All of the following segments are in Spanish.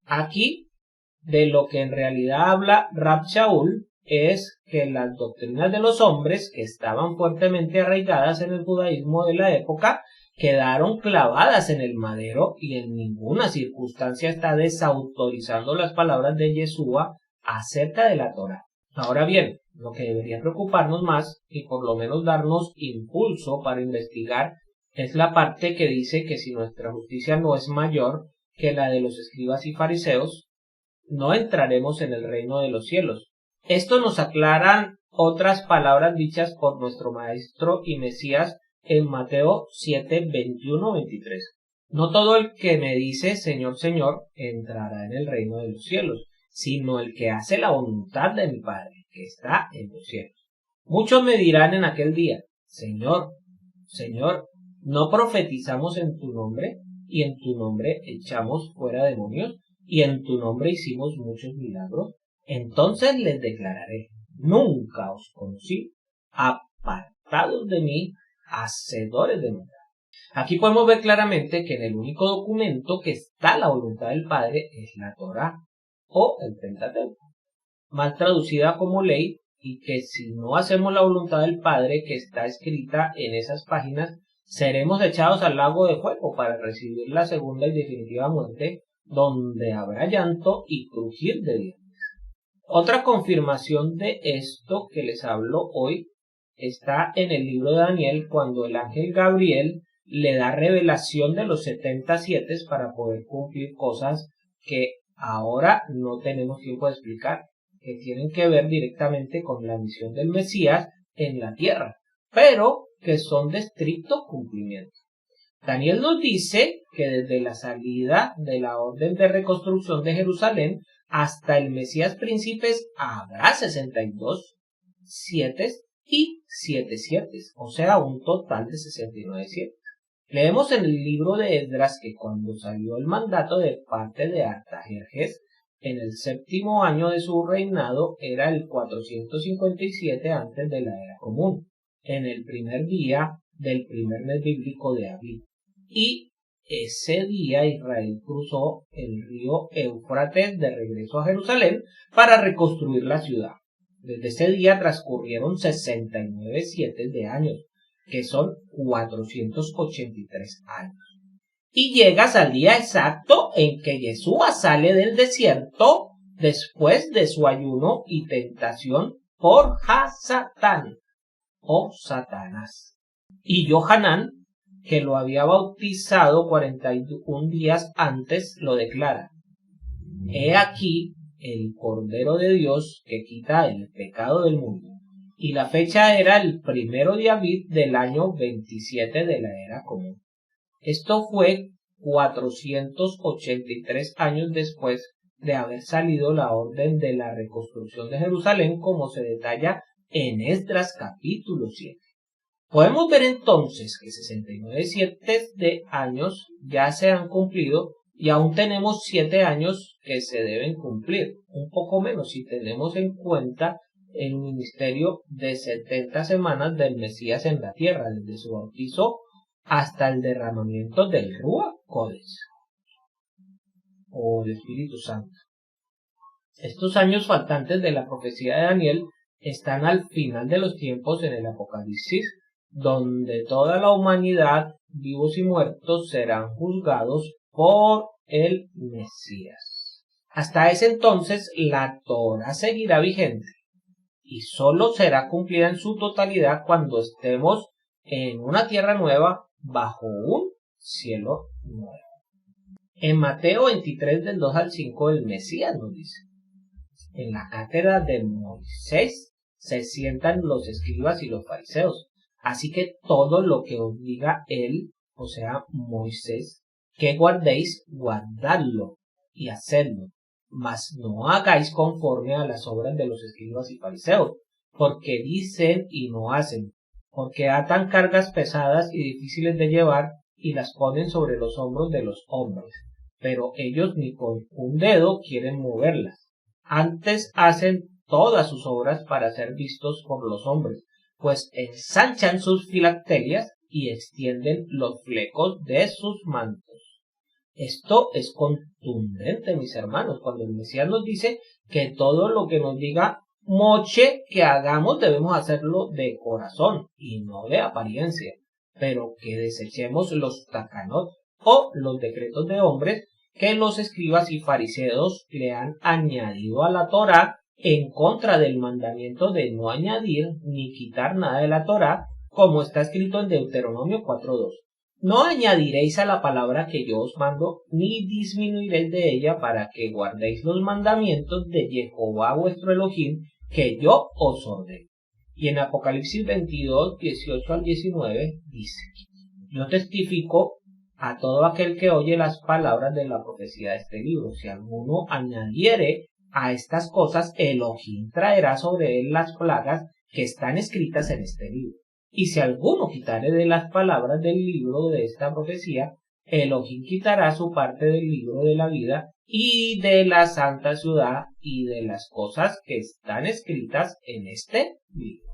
Aquí, de lo que en realidad habla Rab Shaul es que las doctrinas de los hombres, que estaban fuertemente arraigadas en el judaísmo de la época, quedaron clavadas en el madero y en ninguna circunstancia está desautorizando las palabras de Yeshua acerca de la Torá. Ahora bien, lo que debería preocuparnos más y por lo menos darnos impulso para investigar es la parte que dice que si nuestra justicia no es mayor que la de los escribas y fariseos, no entraremos en el reino de los cielos. Esto nos aclaran otras palabras dichas por nuestro Maestro y Mesías en Mateo 7, 21-23. No todo el que me dice Señor, Señor, entrará en el reino de los cielos, sino el que hace la voluntad de mi Padre, que está en los cielos. Muchos me dirán en aquel día, Señor, Señor, ¿no profetizamos en tu nombre? Y en tu nombre echamos fuera demonios, y en tu nombre hicimos muchos milagros. Entonces les declararé, nunca os conocí, apartados de mí, hacedores de maldad. Aquí podemos ver claramente que en el único documento que está la voluntad del Padre es la Torá o el Pentateuco, mal traducida como ley, y que si no hacemos la voluntad del Padre que está escrita en esas páginas, seremos echados al lago de fuego para recibir la segunda y definitiva muerte, donde habrá llanto y crujir de dientes. Otra confirmación de esto que les hablo hoy está en el libro de Daniel, cuando el ángel Gabriel le da revelación de los 77 para poder cumplir cosas que ahora no tenemos tiempo de explicar, que tienen que ver directamente con la misión del Mesías en la tierra, pero que son de estricto cumplimiento. Daniel nos dice que desde la salida de la orden de reconstrucción de Jerusalén hasta el Mesías príncipes habrá 62 7 y 7 7, o sea, un total de 69 7. Leemos en el libro de Esdras que cuando salió el mandato de parte de Artajerjes, en el 7º año de su reinado, era el 457 antes de la era común, en el primer día del primer mes bíblico de Abib. Y ese día Israel cruzó el río Éufrates de regreso a Jerusalén para reconstruir la ciudad. Desde ese día transcurrieron 69 7 de años, que son 483 años. Y llegas al día exacto en que Yeshua sale del desierto después de su ayuno y tentación por Hasatán o Satanás. Y Yohanan, que lo había bautizado 41 días antes, lo declara: He aquí el Cordero de Dios que quita el pecado del mundo. Y la fecha era el 1 de Abib del año 27 de la era común. Esto fue 483 años después de haber salido la orden de la reconstrucción de Jerusalén, como se detalla en Esdras capítulo 7. Podemos ver entonces que 69 7 de años ya se han cumplido y aún tenemos 7 años que se deben cumplir, un poco menos si tenemos en cuenta el ministerio de 70 semanas del Mesías en la tierra, desde su bautizo hasta el derramamiento del Ruach Kodesh o el Espíritu Santo. Estos años faltantes de la profecía de Daniel están al final de los tiempos en el Apocalipsis, donde toda la humanidad, vivos y muertos, serán juzgados por el Mesías. Hasta ese entonces la Torá seguirá vigente y solo será cumplida en su totalidad cuando estemos en una tierra nueva bajo un cielo nuevo. En Mateo 23 del 2 al 5 el Mesías nos dice: en la cátedra de Moisés se sientan los escribas y los fariseos, así que todo lo que os diga él, o sea Moisés, que guardéis, guardadlo y hacedlo, mas no hagáis conforme a las obras de los escribas y fariseos, porque dicen y no hacen, porque atan cargas pesadas y difíciles de llevar y las ponen sobre los hombros de los hombres, pero ellos ni con un dedo quieren moverlas. Antes hacen todas sus obras para ser vistos por los hombres, pues ensanchan sus filacterias y extienden los flecos de sus mantos. Esto es contundente, mis hermanos, cuando el Mesías nos dice que todo lo que nos diga Moche que hagamos debemos hacerlo de corazón y no de apariencia, pero que desechemos los takanot o los decretos de hombres que los escribas y fariseos le han añadido a la Torá en contra del mandamiento de no añadir ni quitar nada de la Torá, como está escrito en Deuteronomio 4.2. No añadiréis a la palabra que yo os mando, ni disminuiréis de ella, para que guardéis los mandamientos de Jehová vuestro Elohim, que yo os ordeno. Y en Apocalipsis 22, 18 al 19 dice: yo testifico a todo aquel que oye las palabras de la profecía de este libro. Si alguno añadiere a estas cosas, Elohim traerá sobre él las plagas que están escritas en este libro. Y si alguno quitare de las palabras del libro de esta profecía, Elohim quitará su parte del libro de la vida y de la santa ciudad y de las cosas que están escritas en este libro.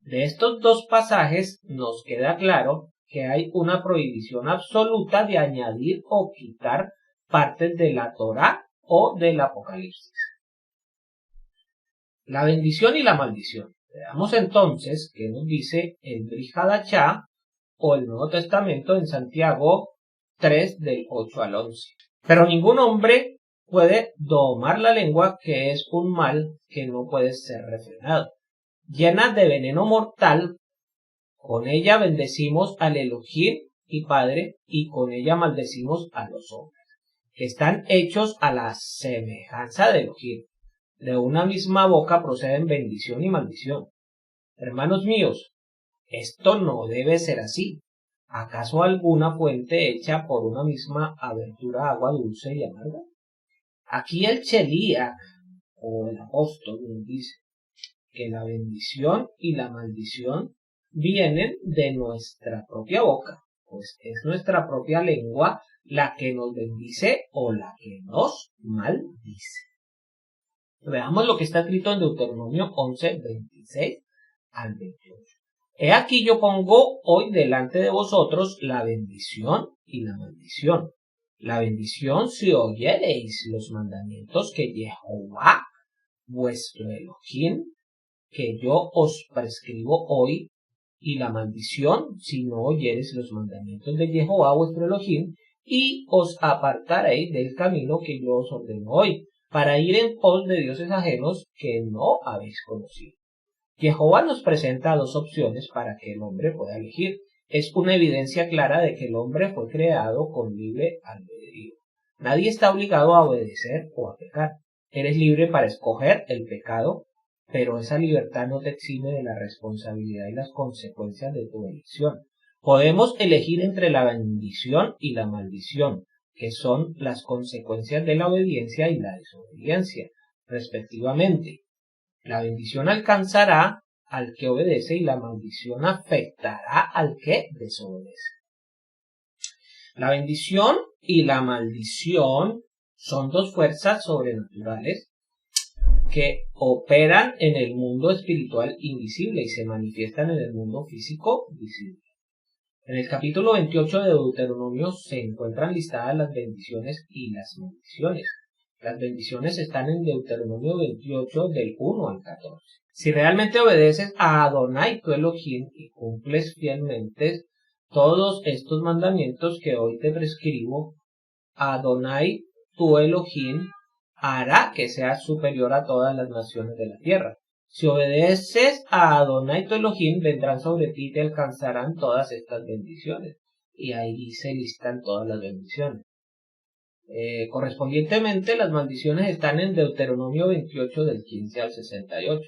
De estos dos pasajes nos queda claro que hay una prohibición absoluta de añadir o quitar partes de la Torá o del Apocalipsis. La bendición y la maldición. Veamos entonces qué nos dice el Brit Hadashah o el Nuevo Testamento en Santiago 3 del 8 al 11. Pero ningún hombre puede domar la lengua, que es un mal que no puede ser refrenado. Llena de veneno mortal, con ella bendecimos al Elohim y Padre, y con ella maldecimos a los hombres, que están hechos a la semejanza de Elohim. De una misma boca proceden bendición y maldición. Hermanos míos, esto no debe ser así. ¿Acaso alguna fuente hecha por una misma abertura agua dulce y amarga? Aquí el Cheliach, o el apóstol, nos dice que la bendición y la maldición vienen de nuestra propia boca, pues es nuestra propia lengua la que nos bendice o la que nos maldice. Veamos lo que está escrito en Deuteronomio 11, 26 al 28. He aquí yo pongo hoy delante de vosotros la bendición y la maldición. La bendición si oyereis los mandamientos que Jehová, vuestro Elohim, que yo os prescribo hoy, y la maldición si no oyereis los mandamientos de Jehová, vuestro Elohim, y os apartaréis del camino que yo os ordeno hoy, para ir en pos de dioses ajenos que no habéis conocido. Jehová nos presenta dos opciones para que el hombre pueda elegir. Es una evidencia clara de que el hombre fue creado con libre albedrío. Nadie está obligado a obedecer o a pecar. Eres libre para escoger el pecado, pero esa libertad no te exime de la responsabilidad y las consecuencias de tu elección. Podemos elegir entre la bendición y la maldición, que son las consecuencias de la obediencia y la desobediencia, respectivamente. La bendición alcanzará al que obedece y la maldición afectará al que desobedece. La bendición y la maldición son dos fuerzas sobrenaturales que operan en el mundo espiritual invisible y se manifiestan en el mundo físico visible. En el capítulo 28 de Deuteronomio se encuentran listadas las bendiciones y las maldiciones. Las bendiciones están en Deuteronomio 28 del 1 al 14. Si realmente obedeces a Adonai tu Elohim y cumples fielmente todos estos mandamientos que hoy te prescribo, Adonai tu Elohim hará que seas superior a todas las naciones de la tierra. Si obedeces a Adonai tu Elohim, vendrán sobre ti y te alcanzarán todas estas bendiciones. Y ahí se listan todas las bendiciones. Correspondientemente, las maldiciones están en Deuteronomio 28 del 15 al 68.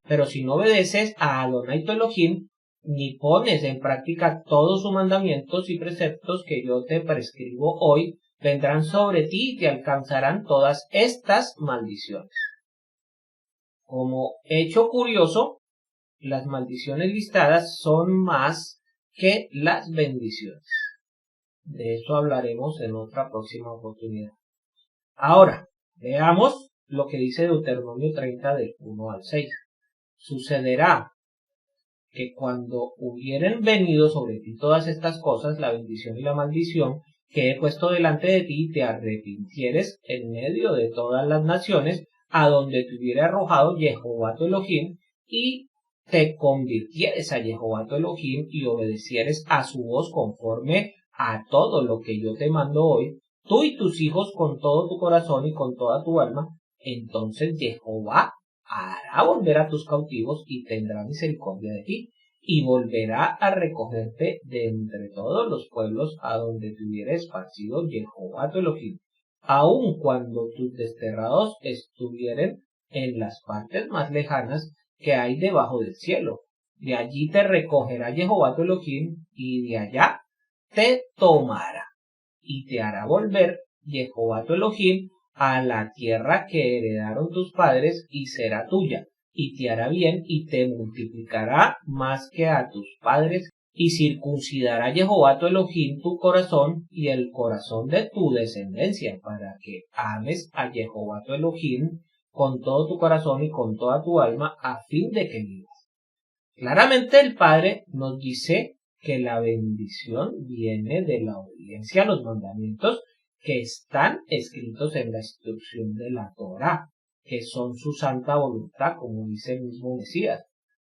Pero si no obedeces a Adonai tu Elohim, ni pones en práctica todos sus mandamientos y preceptos que yo te prescribo hoy, vendrán sobre ti y te alcanzarán todas estas maldiciones. Como hecho curioso, las maldiciones listadas son más que las bendiciones. De eso hablaremos en otra próxima oportunidad. Ahora, veamos lo que dice Deuteronomio 30 del 1 al 6. Sucederá que cuando hubieren venido sobre ti todas estas cosas, la bendición y la maldición, que he puesto delante de ti, te arrepintieres en medio de todas las naciones a donde te hubiera arrojado Jehová tu Elohim, y te convirtieres a Jehová tu Elohim y obedecieres a su voz conforme a todo lo que yo te mando hoy, tú y tus hijos con todo tu corazón y con toda tu alma, entonces Jehová hará volver a tus cautivos y tendrá misericordia de ti, y volverá a recogerte de entre todos los pueblos a donde te hubiera esparcido Jehová tu Elohim, aun cuando tus desterrados estuvieren en las partes más lejanas que hay debajo del cielo. De allí te recogerá Jehová tu Elohim, y de allá te tomará, y te hará volver Jehová tu Elohim a la tierra que heredaron tus padres, y será tuya, y te hará bien, y te multiplicará más que a tus padres, y circuncidará Jehová tu Elohim tu corazón y el corazón de tu descendencia, para que ames a Jehová tu Elohim con todo tu corazón y con toda tu alma, a fin de que vivas. Claramente el Padre nos dice que la bendición viene de la obediencia a los mandamientos que están escritos en la instrucción de la Torá, que son su santa voluntad, como dice el mismo Mesías.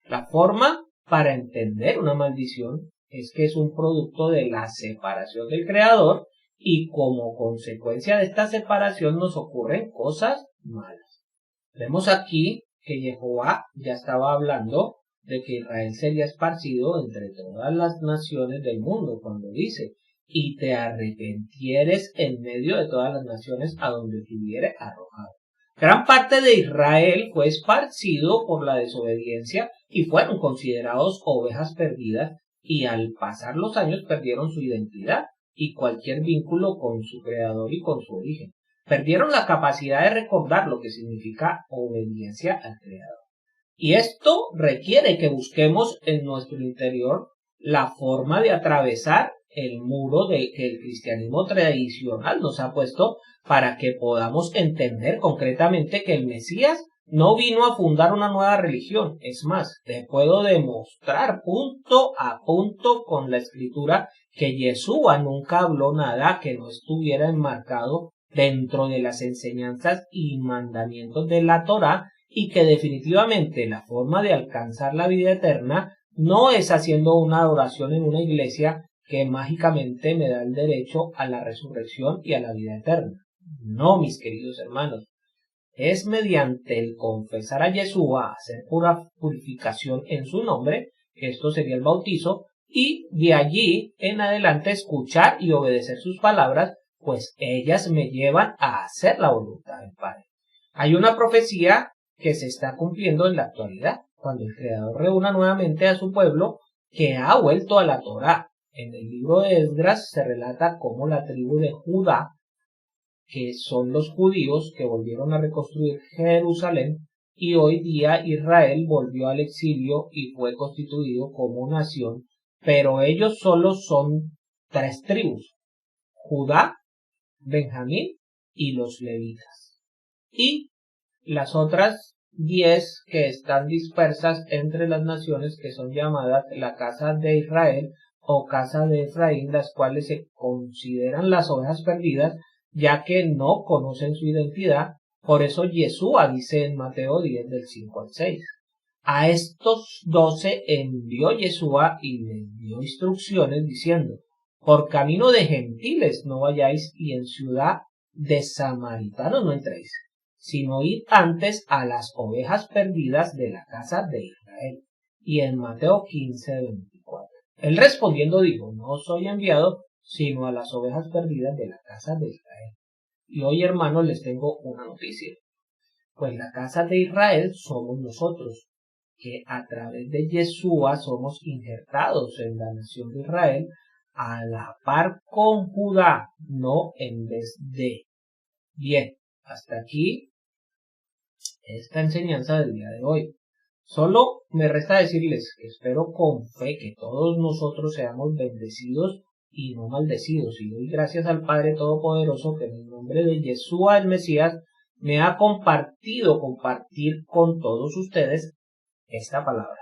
La forma para entender una maldición es que es un producto de la separación del Creador, y como consecuencia de esta separación nos ocurren cosas malas. Vemos aquí que Jehová ya estaba hablando de que Israel sería esparcido entre todas las naciones del mundo, cuando dice, y te arrepentieres en medio de todas las naciones a donde te hubiere arrojado. Gran parte de Israel fue esparcido por la desobediencia y fueron considerados ovejas perdidas, y al pasar los años perdieron su identidad y cualquier vínculo con su creador y con su origen. Perdieron la capacidad de recordar lo que significa obediencia al Creador. Y esto requiere que busquemos en nuestro interior la forma de atravesar el muro que el cristianismo tradicional nos ha puesto, para que podamos entender concretamente que el Mesías no vino a fundar una nueva religión. Es más, te puedo demostrar punto a punto con la escritura que Yeshua nunca habló nada que no estuviera enmarcado dentro de las enseñanzas y mandamientos de la Torá, y que definitivamente la forma de alcanzar la vida eterna no es haciendo una adoración en una iglesia que mágicamente me da el derecho a la resurrección y a la vida eterna. No, mis queridos hermanos, es mediante el confesar a Yeshua, hacer pura purificación en su nombre, que esto sería el bautizo, y de allí en adelante escuchar y obedecer sus palabras, pues ellas me llevan a hacer la voluntad del Padre. Hay una profecía que se está cumpliendo en la actualidad, cuando el Creador reúna nuevamente a su pueblo que ha vuelto a la Torá. En el libro de Esdras se relata cómo la tribu de Judá, que son los judíos que volvieron a reconstruir Jerusalén, y hoy día Israel volvió al exilio y fue constituido como nación, pero ellos solo son 3 tribus: Judá, Benjamín y los levitas. Y las otras 10 que están dispersas entre las naciones, que son llamadas la casa de Israel o casa de Efraín, las cuales se consideran las ovejas perdidas, ya que no conocen su identidad. Por eso Yeshua dice en Mateo 10 del 5 al 6. A estos 12 envió Yeshua y les dio instrucciones diciendo: por camino de gentiles no vayáis, y en ciudad de samaritanos no entréis, sino id antes a las ovejas perdidas de la casa de Israel. Y en Mateo 15:24. Él respondiendo dijo: no soy enviado sino a las ovejas perdidas de la casa de Israel. Y hoy, hermanos, les tengo una noticia. Pues la casa de Israel somos nosotros, que a través de Yeshua somos injertados en la nación de Israel, a la par con Judá, no en vez de. Bien, hasta aquí esta enseñanza del día de hoy. Solo me resta decirles que espero con fe que todos nosotros seamos bendecidos y no maldecidos, y doy gracias al Padre Todopoderoso que en el nombre de Yeshua el Mesías me ha compartir con todos ustedes esta palabra.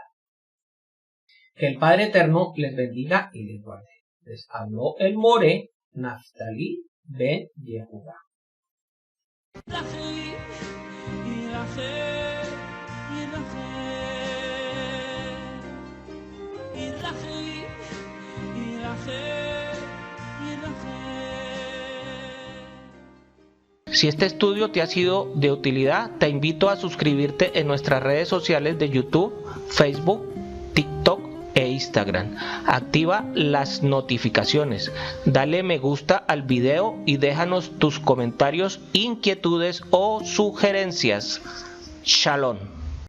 Que el Padre Eterno les bendiga y les guarde. Les habló el More Naftalí ben Yehuda. Si este estudio te ha sido de utilidad, te invito a suscribirte en nuestras redes sociales de YouTube, Facebook, TikTok e Instagram. Activa las notificaciones, dale me gusta al video y déjanos tus comentarios, inquietudes o sugerencias. Shalom.